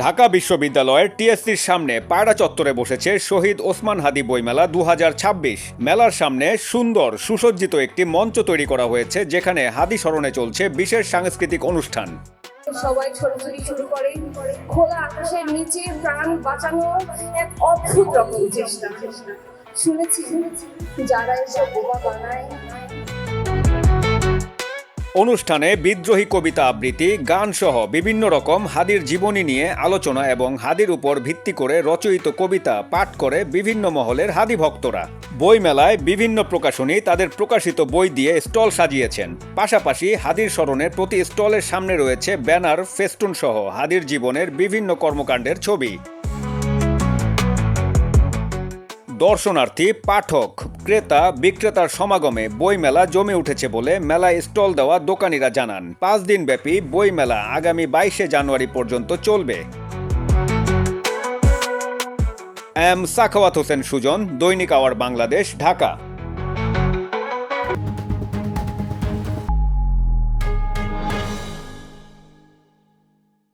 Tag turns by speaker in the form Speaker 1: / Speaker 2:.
Speaker 1: ঢাকা বিশ্ববিদ্যালয়ের টিএসসির সামনে পায়রা চত্বরে বসেছে শহীদ ওসমান হাদি বইমেলা 2026। মেলার সামনে সুন্দর সুসজ্জিত একটি মঞ্চ তৈরি করা হয়েছে, যেখানে হাদি স্মরণে চলছে বিশেষ সাংস্কৃতিক অনুষ্ঠান।
Speaker 2: সবাই ছোটাছুটি শুরু করে, খোলা আকাশের নিচে প্রাণ বাঁচানো এক অদ্ভুত রকম চেষ্টা। শুনেছি যারা এসব বোমা বানায়।
Speaker 1: অনুষ্ঠানে বিদ্রোহী কবিতা আবৃত্তি, গান সহ বিভিন্ন রকম হাদির জীবনী নিয়ে আলোচনা এবং হাদির উপর ভিত্তি করে রচয়িত কবিতা পাঠ করে বিভিন্ন মহলের হাদি ভক্তরা। বইমেলায় বিভিন্ন প্রকাশনী তাদের প্রকাশিত বই দিয়ে স্টল সাজিয়েছেন। পাশাপাশি হাদির স্মরণে প্রতি স্টলের সামনে রয়েছে ব্যানার, ফেস্টুন সহ হাদির জীবনের বিভিন্ন কর্মকাণ্ডের ছবি। দর্শনার্থী, পাঠক, ক্রেতা, বিক্রেতার সমাগমে বইমেলা জমে উঠেছে বলে মেলায় স্টল দেওয়া দোকানিরা জানান। 5 দিনব্যাপী বইমেলা আগামী 22শে জানুয়ারি পর্যন্ত চলবে। সাখাওয়াত হোসেন সুজন, দৈনিক আওয়ার বাংলাদেশ, ঢাকা।